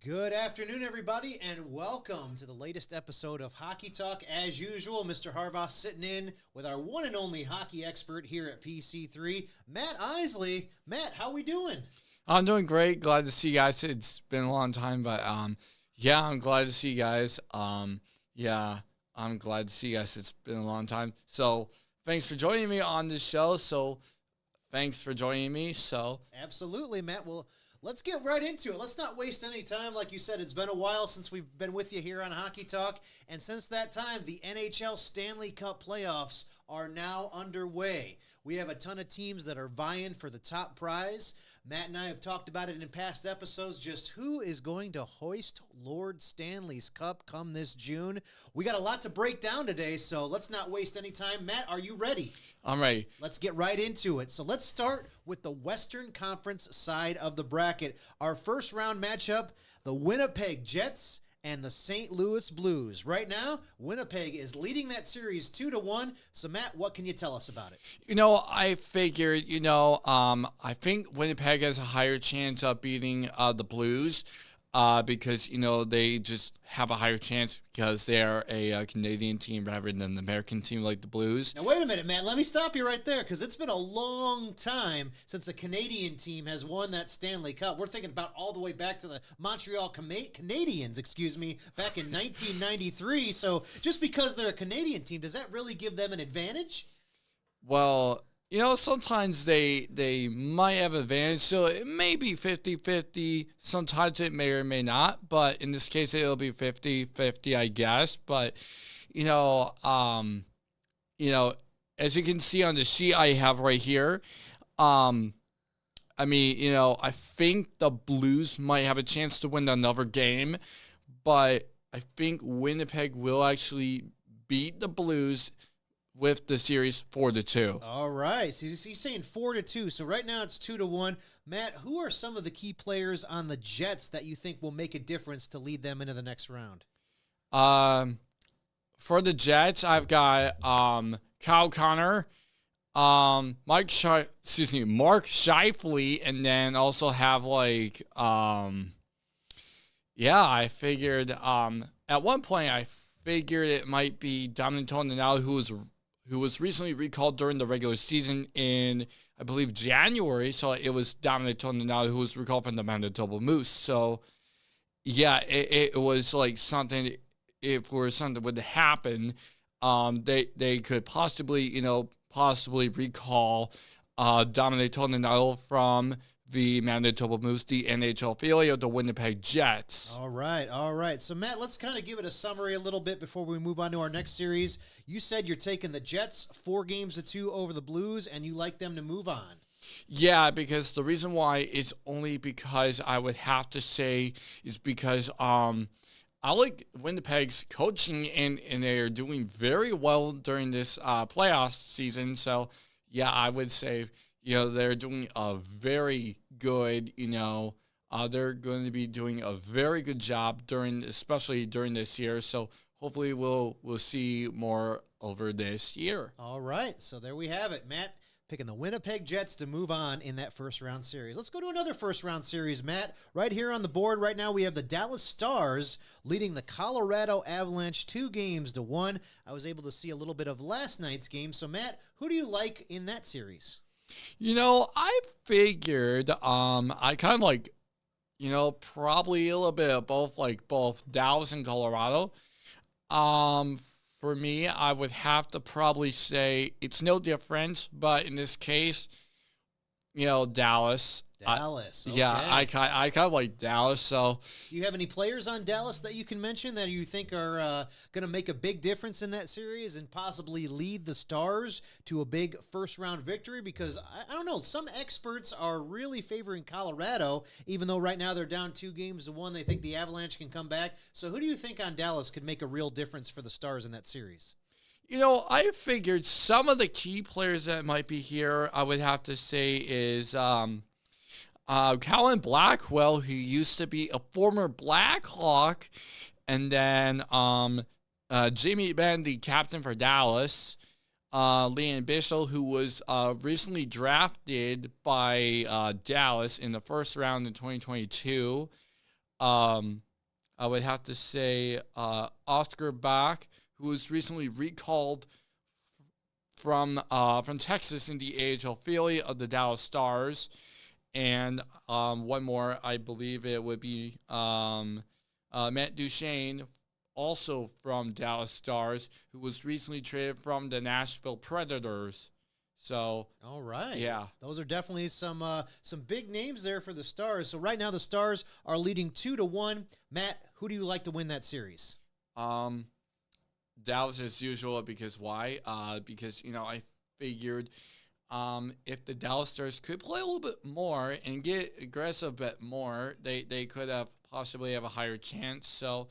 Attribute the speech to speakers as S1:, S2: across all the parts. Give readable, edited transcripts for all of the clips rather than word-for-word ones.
S1: Good afternoon, everybody, and welcome to the latest episode of Hockey Talk. As usual, Mr. Harvoth sitting in with our one and only hockey expert here at PC3, Matt Isley. Matt, how we doing?
S2: I'm doing great. Glad to see you guys. It's been a long time, but yeah, I'm glad to see you guys. I'm glad to see you guys. It's been a long time. So thanks for joining me on this show.
S1: Absolutely, Matt. Well, let's get right into it. Let's not waste any time. Like you said, it's been a while since we've been with you here on Hockey Talk. And since that time, the NHL Stanley Cup playoffs are now underway. We have a ton of teams that are vying for the top prize. Matt and I have talked about it in past episodes, just who is going to hoist Lord Stanley's Cup come this June. We got a lot to break down today, so let's not waste any time. Matt, are you ready?
S2: I'm ready.
S1: Let's get right into it. So let's start with the Western Conference side of the bracket. Our first round matchup, the Winnipeg Jets and the St. Louis Blues. Right now, Winnipeg is leading that series 2-1. So, Matt, what can you tell us about it?
S2: I figured, I think Winnipeg has a higher chance of beating the Blues because, they just have a higher chance because they are a Canadian team rather than an American team like the Blues.
S1: Now, wait a minute, Matt. Let me stop you right there because it's been a long time since a Canadian team has won that Stanley Cup. We're thinking about all the way back to the Montreal Canadiens, back in 1993. So just because they're a Canadian team, does that really give them an advantage?
S2: Well, sometimes they might have advantage, so it may be 50-50. Sometimes it may or may not, but in this case, it'll be 50-50, I guess. But, as you can see on the sheet I have right here, I think the Blues might have a chance to win another game, but I think Winnipeg will actually beat the Blues with the series 4-2.
S1: All right. So he's saying 4-2. So right now it's 2-1. Matt, who are some of the key players on the Jets that you think will make a difference to lead them into the next round?
S2: For the Jets, I've got Kyle Connor, Mark Scheifele, and then also have I figured at one point I figured it might be Dominic Toninato who was recently recalled during the regular season in, I believe, January. So it was Dominic Toninato who was recalled from the Manitoba Moose. So, yeah, it was like something, if something would happen, they could possibly recall Dominic Toninato from the Manitoba Moose, the NHL affiliate of the Winnipeg Jets.
S1: All right. So, Matt, let's kind of give it a summary a little bit before we move on to our next series. You said you're taking the Jets 4-2 over the Blues, and you like them to move on.
S2: Yeah, because the reason why is only because I would have to say is because I like Winnipeg's coaching, and they're doing very well during this playoff season. So, yeah, I would say they're doing a very good, they're going to be doing a very good job especially during this year. So hopefully we'll see more over this year.
S1: All right. So there we have it. Matt picking the Winnipeg Jets to move on in that first round series. Let's go to another first round series, Matt. Right here on the board right now, we have the Dallas Stars leading the Colorado Avalanche 2-1. I was able to see a little bit of last night's game. So, Matt, who do you like in that series?
S2: I figured I kind of probably a little bit of both Dallas and Colorado. For me, I would have to probably say it's no difference, but in this case, Dallas.
S1: Dallas. Okay.
S2: Yeah, I kind of like Dallas. So,
S1: do you have any players on Dallas that you can mention that you think are going to make a big difference in that series and possibly lead the Stars to a big first-round victory? Because, I don't know, some experts are really favoring Colorado, even though right now they're down 2-1. They think the Avalanche can come back. So who do you think on Dallas could make a real difference for the Stars in that series?
S2: I figured some of the key players that might be here, I would have to say, is Colin Blackwell, who used to be a former Blackhawk, and then Jamie Benn, the captain for Dallas, Leon Bishel, who was recently drafted by Dallas in the first round in 2022. I would have to say Oscar Bach, who was recently recalled from Texas in the AHL affiliate of the Dallas Stars. And one more, I believe it would be Matt Duchene, also from Dallas Stars, who was recently traded from the Nashville Predators. So,
S1: all right,
S2: yeah,
S1: those are definitely some big names there for the Stars. So right now the Stars are leading 2-1. Matt, who do you like to win that series?
S2: Dallas as usual. Because why? Because I figured if the Dallas Stars could play a little bit more and get aggressive a bit more, they could have possibly have a higher chance. So,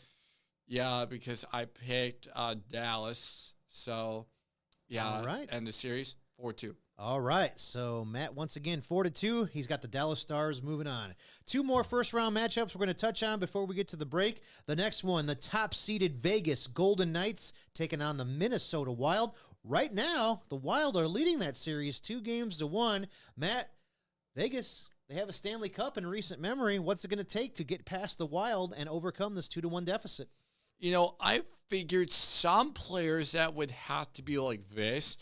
S2: yeah, because I picked Dallas. So, yeah,
S1: all right.
S2: And the series 4-2.
S1: All right, so Matt, once again, 4-2. He's got the Dallas Stars moving on. 2 more first-round matchups we're going to touch on before we get to the break. The next one, the top-seeded Vegas Golden Knights taking on the Minnesota Wild. Right now, the Wild are leading that series 2-1. Matt, Vegas, they have a Stanley Cup in recent memory. What's it going to take to get past the Wild and overcome this 2-1 deficit?
S2: I figured some players that would have to be like this.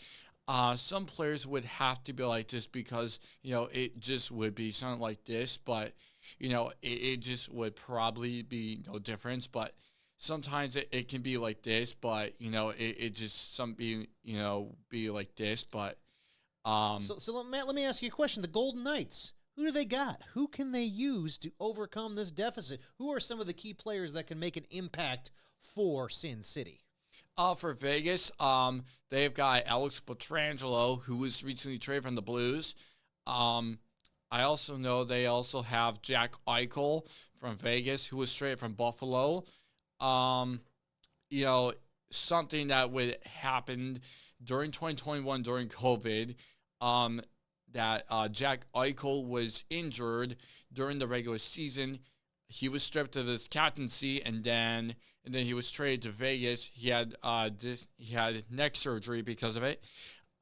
S2: Some players would have to be like this because, it just would be something like this. But, it just would probably be no difference. But sometimes it can be like this. But, it just be like this. But
S1: So Matt, let me ask you a question. The Golden Knights, who do they got? Who can they use to overcome this deficit? Who are some of the key players that can make an impact for Sin City?
S2: For Vegas, they've got Alex Pietrangelo, who was recently traded from the Blues. I also know they also have Jack Eichel from Vegas, who was traded from Buffalo. Something that would happen during 2021 during COVID, that Jack Eichel was injured during the regular season. He was stripped of his captaincy, and then he was traded to Vegas. He had neck surgery because of it,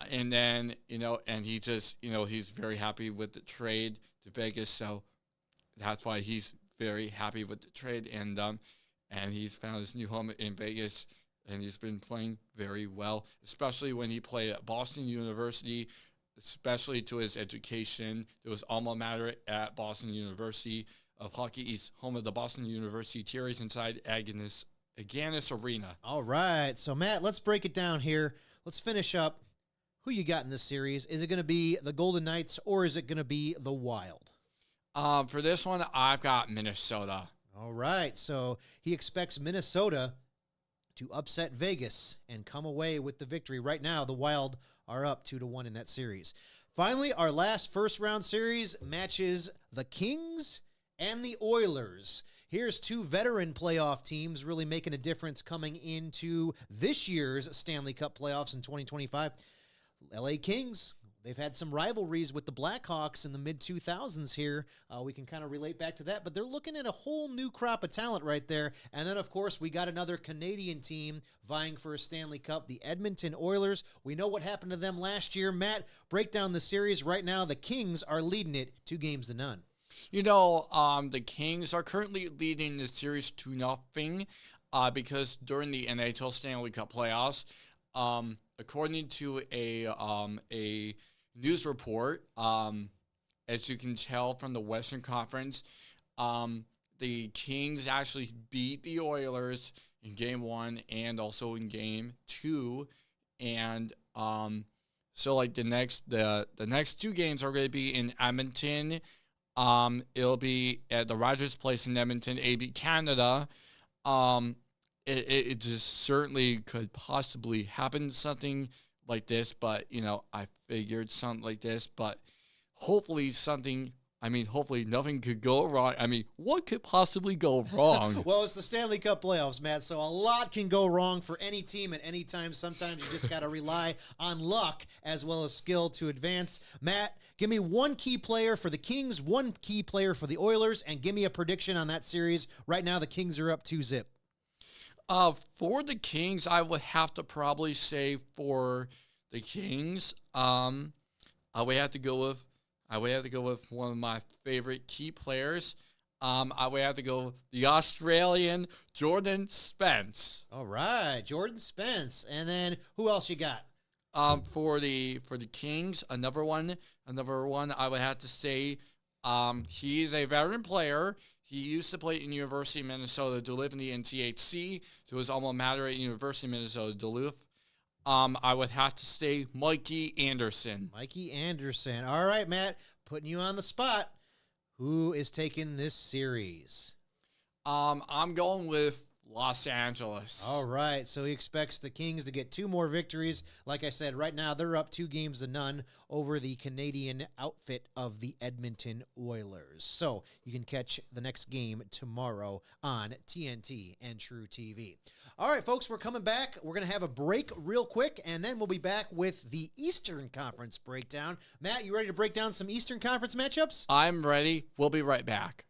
S2: and then and he just he's very happy with the trade to Vegas. So that's why he's very happy with the trade, and he's found his new home in Vegas, and he's been playing very well, especially when he played at Boston University, especially to his education. It was alma mater at Boston University of Hockey. He's home of the Boston University Terriers inside Agganis Arena.
S1: All right. So, Matt, let's break it down here. Let's finish up. Who you got in this series? Is it going to be the Golden Knights or is it going to be the Wild?
S2: For this one, I've got Minnesota.
S1: All right. So, he expects Minnesota to upset Vegas and come away with the victory. Right now, the Wild are up 2-1 in that series. Finally, our last first-round series matches the Kings and the Oilers. Here's 2 veteran playoff teams really making a difference coming into this year's Stanley Cup playoffs in 2025. LA Kings, they've had some rivalries with the Blackhawks in the mid-2000s here. We can kind of relate back to that, but they're looking at a whole new crop of talent right there. And then, of course, we got another Canadian team vying for a Stanley Cup, the Edmonton Oilers. We know what happened to them last year. Matt, break down the series. Right now, the Kings are leading it 2-0.
S2: The Kings are currently leading the series 2-0 because during the NHL Stanley Cup playoffs, according to a news report, as you can tell from the Western Conference, the Kings actually beat the Oilers in Game 1 and also in Game 2, and so like the next 2 games are going to be in Edmonton. It'll be at the Rogers Place in Edmonton, AB Canada. It just certainly could possibly happen something like this, but I figured something like this, but hopefully nothing could go wrong. What could possibly go wrong?
S1: Well, it's the Stanley Cup playoffs, Matt, so a lot can go wrong for any team at any time. Sometimes you just got to rely on luck as well as skill to advance. Matt, give me 1 key player for the Kings, 1 key player for the Oilers, and give me a prediction on that series. Right now, the Kings are up 2-0.
S2: For the Kings, I would have to probably say for the Kings, I would have to go with one of my favorite key players, I would have to go the Australian Jordan Spence.
S1: All right, Jordan Spence. And then who else you got?
S2: For the Kings, another one I would have to say, he's a veteran player. He used to play in University of Minnesota Duluth in the NCHC, to his alma mater at University of Minnesota Duluth. I would have to say Mikey Anderson.
S1: Mikey Anderson. All right, Matt, putting you on the spot. Who is taking this series?
S2: I'm going with Los Angeles.
S1: All right, so he expects the Kings to get 2 more victories. Like I said, right now they're up 2 games to none over the Canadian outfit of the Edmonton Oilers. So you can catch the next game tomorrow on TNT and True TV. All right, folks, we're coming back. We're going to have a break real quick, and then we'll be back with the Eastern Conference breakdown. Matt, you ready to break down some Eastern Conference matchups?
S2: I'm ready. We'll be right back.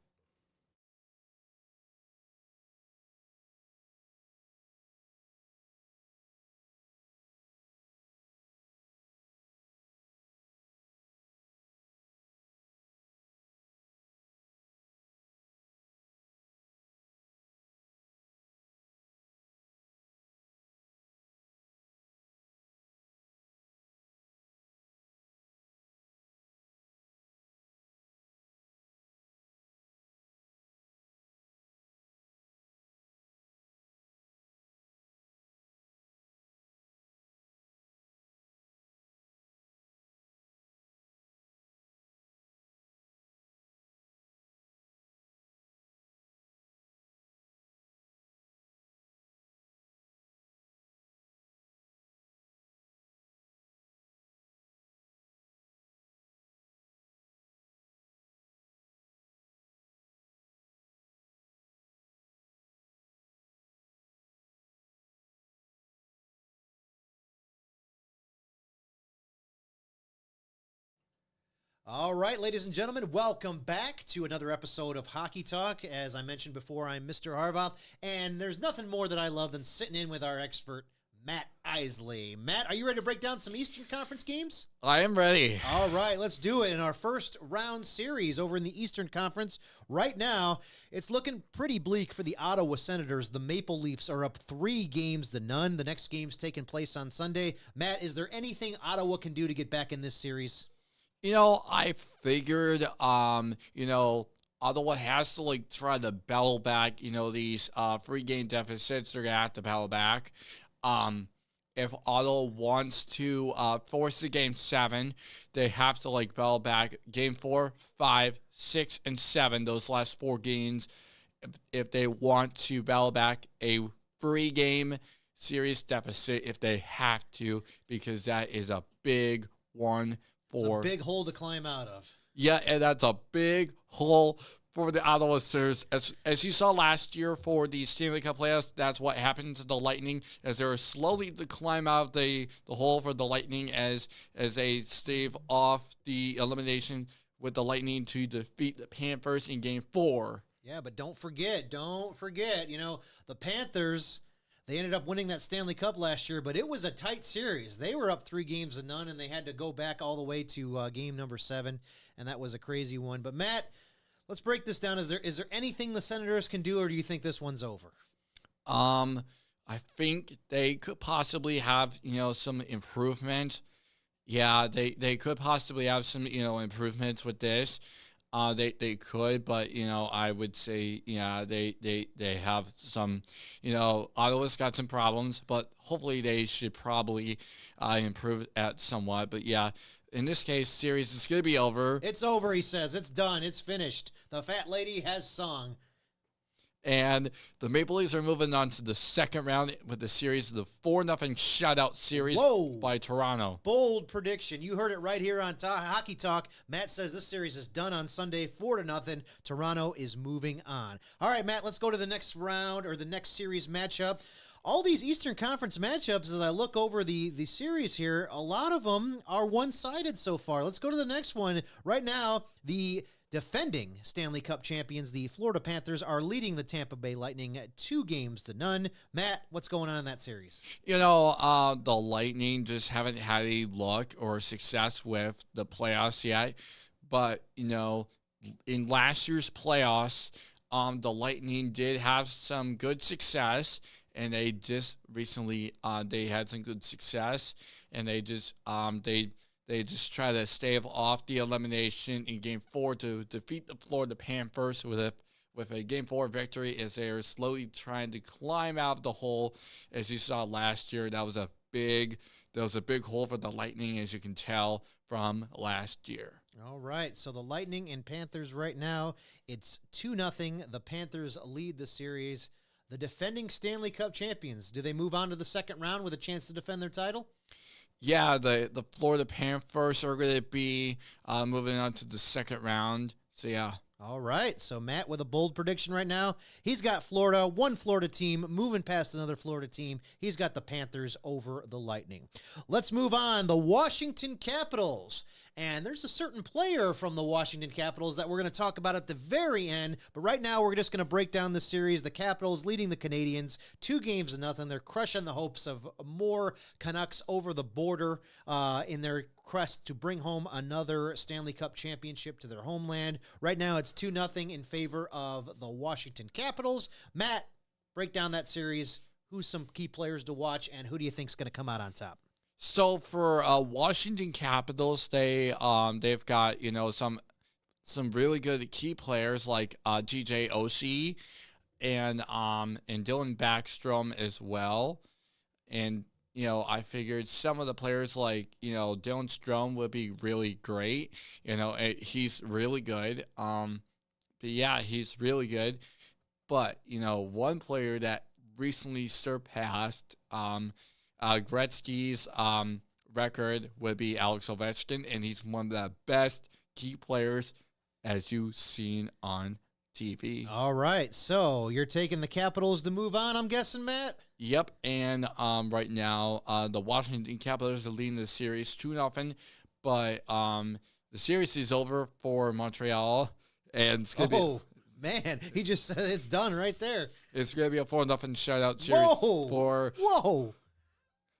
S1: All right, ladies and gentlemen, welcome back to another episode of Hockey Talk. As I mentioned before, I'm Mr. Harvoth, and there's nothing more that I love than sitting in with our expert, Matt Isley. Matt, are you ready to break down some Eastern Conference games?
S2: I am ready.
S1: All right, let's do it. In our first round series over in the Eastern Conference, right now, it's looking pretty bleak for the Ottawa Senators. The Maple Leafs are up 3 games to none. The next game's taking place on Sunday. Matt, is there anything Ottawa can do to get back in this series?
S2: I figured, Ottawa has to, try to battle back, these 3-game deficits. They're going to have to battle back. If Ottawa wants to force the Game 7, they have to, battle back Game 4, 5, 6, and 7, those last 4 games, if they want to battle back a 3-game series deficit, if they have to, because that is a big one.
S1: It's a big hole to climb out of.
S2: Yeah, and that's a big hole for the Ottawa Senators. As you saw last year for the Stanley Cup playoffs, that's what happened to the Lightning, as they were slowly to climb out of the hole for the Lightning as they stave off the elimination with the Lightning to defeat the Panthers in Game 4.
S1: Yeah, but don't forget, the Panthers, they ended up winning that Stanley Cup last year, but it was a tight series. They were up 3 games to none, and they had to go back all the way to game number 7, and that was a crazy one. But Matt, let's break this down. Is there anything the Senators can do, or do you think this one's over?
S2: I think they could possibly have, some improvement. Yeah, they could possibly have some, improvements with this. They could, but I would say they have some, Ottawa's got some problems, but hopefully they should probably improve at somewhat. But yeah, in this case, series is going to be over.
S1: It's over, he says. It's done. It's finished. The fat lady has sung.
S2: And the Maple Leafs are moving on to the second round with the series of the 4-0 shutout series by Toronto.
S1: Bold prediction. You heard it right here on Hockey Talk. Matt says this series is done on Sunday, 4-0. Toronto is moving on. All right, Matt, let's go to the next round or the next series matchup. All these Eastern Conference matchups, as I look over the series here, a lot of them are one-sided so far. Let's go to the next one. Right now, the defending Stanley Cup champions, the Florida Panthers, are leading the Tampa Bay Lightning 2 games to none. Matt, what's going on in that series?
S2: The Lightning just haven't had any luck or success with the playoffs yet. But, in last year's playoffs, the Lightning did have some good success, and they just recently they had some good success, and they just try to stave off the elimination in Game 4 to defeat the Florida Panthers with a Game 4 victory, as they are slowly trying to climb out of the hole. As you saw last year, that was a big hole for the Lightning, as you can tell from last year.
S1: All right, so the Lightning and Panthers right now, it's 2-0. The Panthers lead the series. The defending Stanley Cup champions, do they move on to the second round with a chance to defend their title?
S2: Yeah, the Florida Panthers are going to be moving on to the second round. So, yeah.
S1: All right, so Matt with a bold prediction right now. He's got Florida, one Florida team moving past another Florida team. He's got the Panthers over the Lightning. Let's move on. The Washington Capitals. And there's a certain player from the Washington Capitals that we're going to talk about at the very end. But right now, we're just going to break down the series. The Capitals leading the Canadiens 2-0. They're crushing the hopes of more Canucks over the border in their quest to bring home another Stanley Cup championship to their homeland. Right now, it's 2-0 in favor of the Washington Capitals. Matt, break down that series. Who's some key players to watch, and who do you think is going to come out on top?
S2: So for Washington Capitals, they've got some really good key players like TJ Oshie and Dylan Backstrom as well. And I figured some of the players like Dylan Strome would be really great. He's really good. But yeah, he's really good. But one player that recently surpassed Gretzky's record would be Alex Ovechkin, and he's one of the best key players as you've seen on TV.
S1: All right, so you're taking the Capitals to move on, I'm guessing, Matt?
S2: Yep, and right now the Washington Capitals are leading the series 2-0, but the series is over for Montreal, and it's going to be...
S1: Man, he just said it's done right there.
S2: It's going to be a 4-0 shutout series.
S1: Whoa!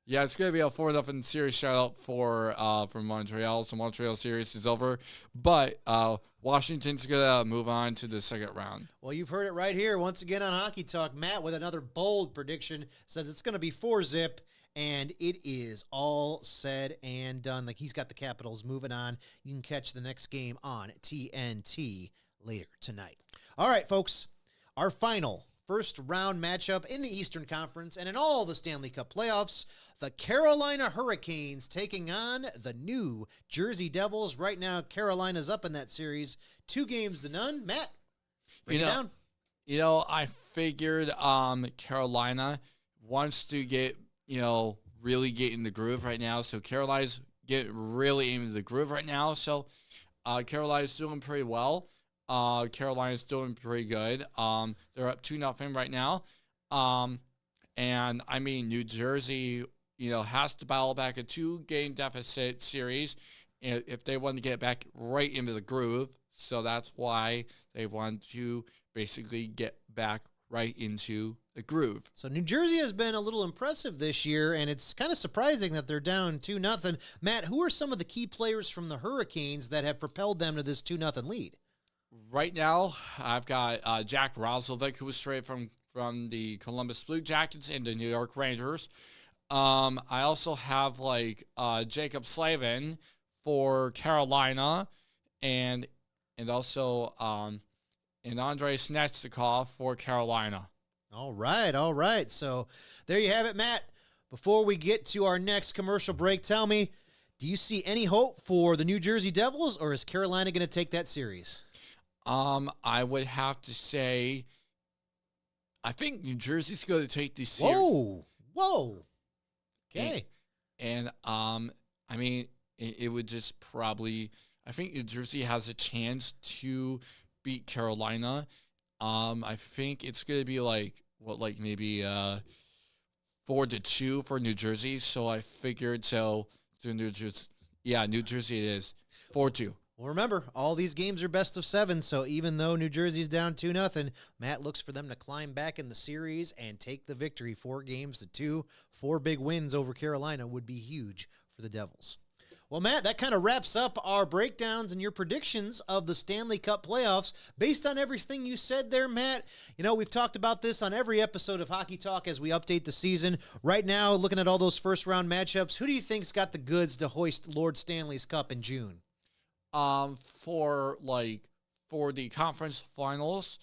S2: Yeah, it's going to be a 4-0 series shutout for Montreal. So Montreal series is over. But Washington's going to move on to the second round.
S1: Well, you've heard it right here once again on Hockey Talk. Matt with another bold prediction says it's going to be 4-0. And it is all said and done. Like, he's got the Capitals moving on. You can catch the next game on TNT later tonight. All right, folks, our final first round matchup in the Eastern Conference and in all the Stanley Cup playoffs, the Carolina Hurricanes taking on the New Jersey Devils. Right now, Carolina's up in that series 2-0. Matt, break it down.
S2: I figured Carolina wants to get, really get in the groove right now. So Carolina's getting really into the groove right now. So Carolina's doing pretty well. Carolina's doing pretty good. They're up 2-0 right now. And I mean, New Jersey, has to battle back a 2-game deficit series if they want to get back right into the groove. So that's why they want to basically get back right into the groove.
S1: So New Jersey has been a little impressive this year, and it's kind of surprising that they're down 2-0. Matt, who are some of the key players from the Hurricanes that have propelled them to this 2-0 lead?
S2: Right now, I've got Jack Roslovic, who was traded from the Columbus Blue Jackets and the New York Rangers. I also have Jacob Slavin for Carolina, and also and Andrei Snechnikov for Carolina.
S1: All right. So there you have it, Matt. Before we get to our next commercial break, tell me, do you see any hope for the New Jersey Devils, or is Carolina going to take that series?
S2: I would have to say, I think New Jersey's going to take this series.
S1: Whoa. Okay.
S2: And I mean, it would just probably, I think New Jersey has a chance to beat Carolina. I think it's going to be maybe 4-2 for New Jersey. So I figured, New Jersey it is 4-2.
S1: Well, remember, all these games are best of 7, so even though New Jersey's down 2-0, Matt looks for them to climb back in the series and take the victory 4-2. 4 big wins over Carolina would be huge for the Devils. Well, Matt, that kind of wraps up our breakdowns and your predictions of the Stanley Cup playoffs. Based on everything you said there, Matt, we've talked about this on every episode of Hockey Talk as we update the season. Right now, looking at all those first-round matchups, who do you think's got the goods to hoist Lord Stanley's Cup in June?
S2: For the conference finals,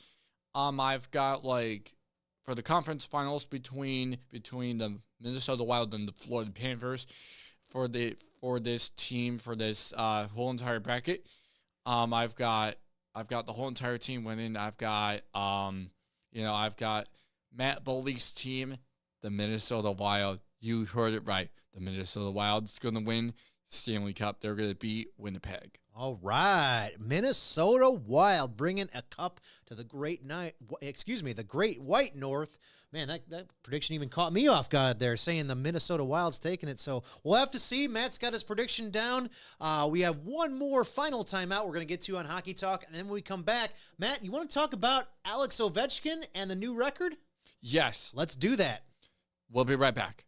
S2: I've got for the conference finals between the Minnesota Wild and the Florida Panthers, for this whole entire bracket, I've got the whole entire team winning. I've got Matt Boldy's team, the Minnesota Wild. You heard it right. The Minnesota Wild's going to win Stanley Cup. They're going to beat Winnipeg.
S1: All right, Minnesota Wild bringing a cup to the Great White North. Man, that prediction even caught me off guard there, saying the Minnesota Wild's taking it. So we'll have to see. Matt's got his prediction down. We have one more final timeout we're going to get to on Hockey Talk, and then when we come back, Matt, you want to talk about Alex Ovechkin and the new record?
S2: Yes.
S1: Let's do that.
S2: We'll be right back.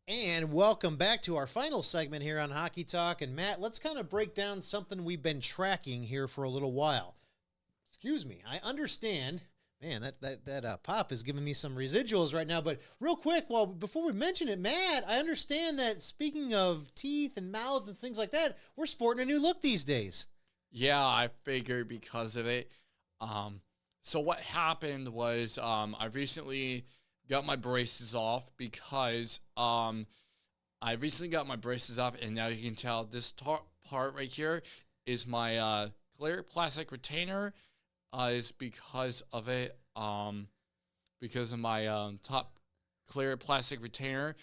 S1: And welcome back to our final segment here on Hockey Talk. And Matt, let's kind of break down something we've been tracking here for a little while. Excuse me. I understand. Man, that pop is giving me some residuals right now. But real quick, before we mention it, Matt, I understand that speaking of teeth and mouth and things like that, we're sporting a new look these days.
S2: Yeah, I figured because of it. So what happened was I recently got my braces off because I recently got my braces off, and now you can tell this part right here is my clear plastic retainer. Is because of it. because of my top clear plastic retainer.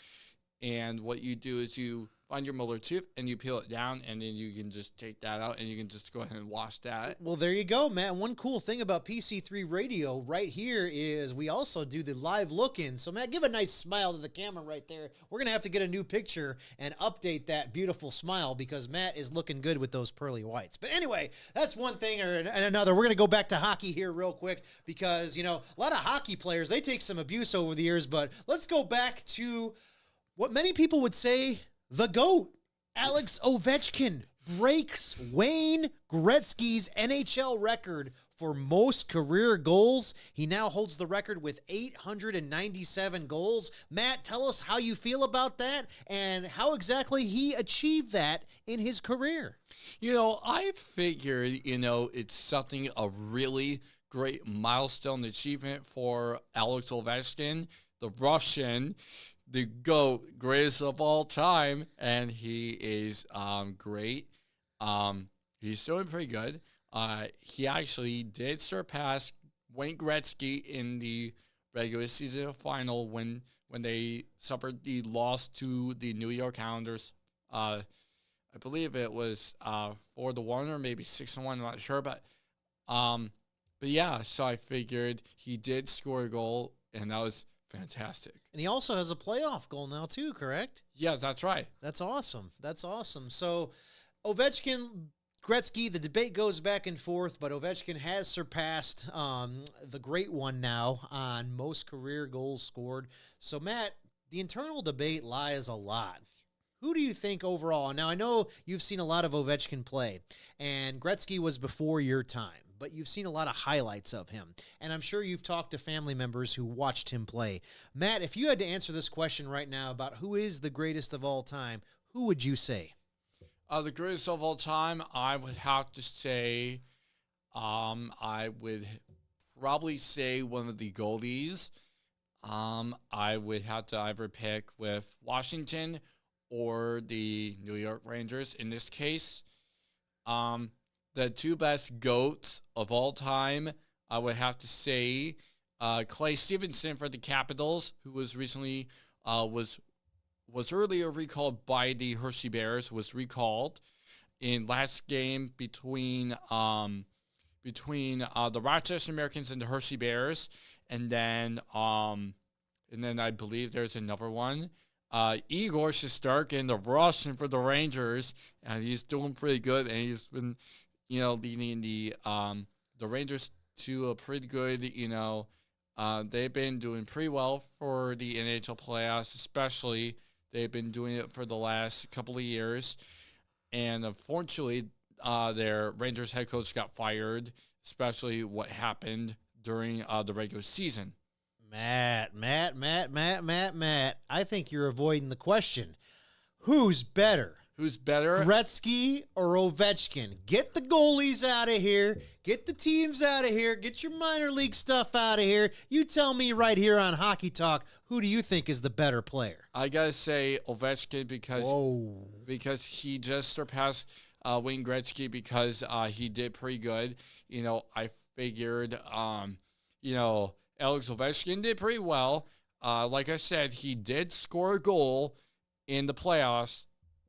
S2: And what you do is you find your molar tooth and you peel it down, and then you can just take that out and you can just go ahead and wash that.
S1: Well, there you go, Matt. One cool thing about PC3 Radio right here is we also do the live look-in. So, Matt, give a nice smile to the camera right there. We're going to have to get a new picture and update that beautiful smile because Matt is looking good with those pearly whites. But anyway, that's one thing and another. We're going to go back to hockey here real quick because, you know, a lot of hockey players, they take some abuse over the years. But let's go back to what many people would say the GOAT. Alex Ovechkin breaks Wayne Gretzky's NHL record for most career goals. He now holds the record with 897 goals. Matt, tell us how you feel about that and how exactly he achieved that in his career.
S2: You know, I figured, it's something a really great milestone achievement for Alex Ovechkin, the Russian, the GOAT, greatest of all time, and he is great. He's doing pretty good. He actually did surpass Wayne Gretzky in the regular season final when they suffered the loss to the New York Islanders. I believe it was 4-1 or maybe 6-1. I'm not sure, but yeah. So I figured he did score a goal, and that was fantastic.
S1: And he also has a playoff goal now too, correct?
S2: Yeah, that's right.
S1: That's awesome. That's awesome. So Ovechkin, Gretzky, the debate goes back and forth, but Ovechkin has surpassed the great one now on most career goals scored. So, Matt, the internal debate lies a lot. Who do you think overall? Now, I know you've seen a lot of Ovechkin play, and Gretzky was before your time, but you've seen a lot of highlights of him, and I'm sure you've talked to family members who watched him play. Matt, if you had to answer this question right now about who is the greatest of all time, who would you say?
S2: The greatest of all time, I would have to say, I would probably say one of the goalies. I would have to either pick with Washington or the New York Rangers in this case. The two best GOATs of all time, I would have to say Clay Stevenson for the Capitals, who was recently was earlier recalled by the Hershey Bears, was recalled in last game between the Rochester Americans and the Hershey Bears, and then I believe there's another one. Igor Shesterkin, the Russian for the Rangers, and he's doing pretty good, and he's been, leading the Rangers to a pretty good, they've been doing pretty well for the NHL playoffs, especially. They've been doing it for the last couple of years, and unfortunately, their Rangers head coach got fired, especially what happened during the regular season.
S1: Matt. I think you're avoiding the question. Who's better?
S2: Who's better?
S1: Gretzky or Ovechkin? Get the goalies out of here. Get the teams out of here. Get your minor league stuff out of here. You tell me right here on Hockey Talk, who do you think is the better player?
S2: I got to say Ovechkin because he just surpassed Wayne Gretzky because he did pretty good. I figured, Alex Ovechkin did pretty well. Like I said, he did score a goal in the playoffs,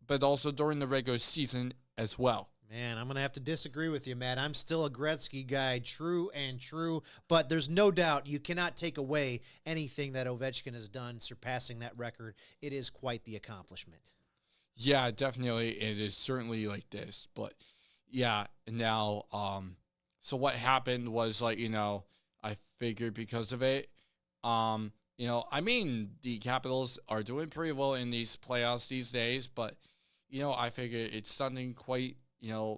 S2: but also during the regular season as well.
S1: Man, I'm going to have to disagree with you, Matt. I'm still a Gretzky guy, true and true, but there's no doubt you cannot take away anything that Ovechkin has done, surpassing that record. It is quite the accomplishment.
S2: Yeah, definitely. It is certainly like this, but yeah, now, so what happened was I figured because of it, the Capitals are doing pretty well in these playoffs these days, but, I figured it's something quite,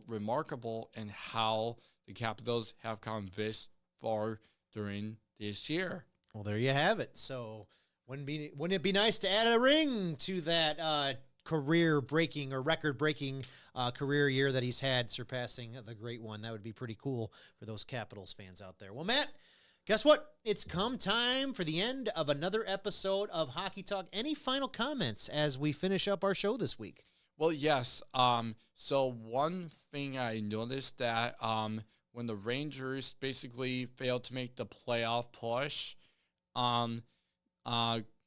S2: remarkable in how the Capitals have come this far during this year.
S1: Well, there you have it. So wouldn't it be nice to add a ring to that career-breaking or record-breaking career year that he's had, surpassing the great one? That would be pretty cool for those Capitals fans out there. Well, Matt, guess what? It's come time for the end of another episode of Hockey Talk. Any final comments as we finish up our show this week?
S2: Well, yes. So one thing I noticed that when the Rangers basically failed to make the playoff push,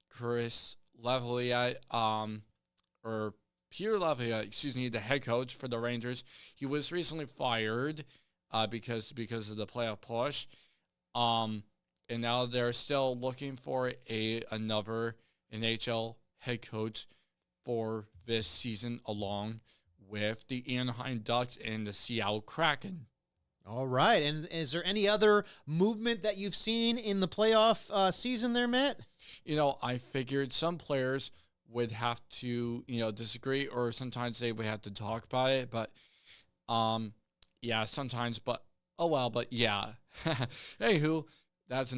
S2: Chris Levelier, or Pierre Levelier, excuse me, the head coach for the Rangers, he was recently fired because of the playoff push. And now they're still looking for another NHL head coach for this season, along with the Anaheim Ducks and the Seattle Kraken.
S1: All right. And is there any other movement that you've seen in the playoff season there, Matt?
S2: I figured some players would have to, disagree, or sometimes they would have to talk about it. But, yeah, sometimes. But, oh well. But yeah. Anywho, that's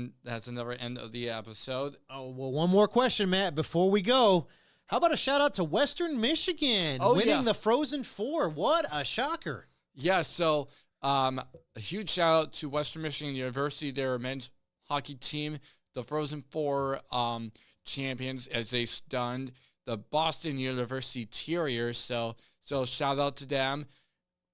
S2: another end of the episode.
S1: Oh, well, one more question, Matt, before we go. How about a shout out to Western Michigan winning the Frozen Four? What a shocker.
S2: Yeah, so a huge shout out to Western Michigan University, their men's hockey team, the Frozen Four champions, as they stunned the Boston University Terriers. So shout out to them.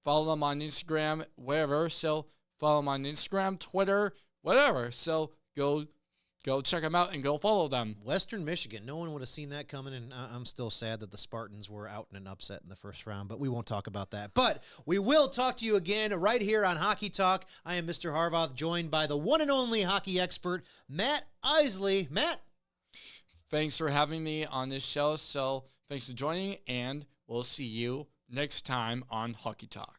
S2: Follow them on Instagram, wherever. So follow them on Instagram, Twitter, whatever. So go check them out and go follow them.
S1: Western Michigan. No one would have seen that coming, and I'm still sad that the Spartans were out in an upset in the first round, but we won't talk about that. But we will talk to you again right here on Hockey Talk. I am Mr. Harvoth, joined by the one and only hockey expert, Matt Isley. Matt?
S2: Thanks for having me on this show. So thanks for joining, and we'll see you next time on Hockey Talk.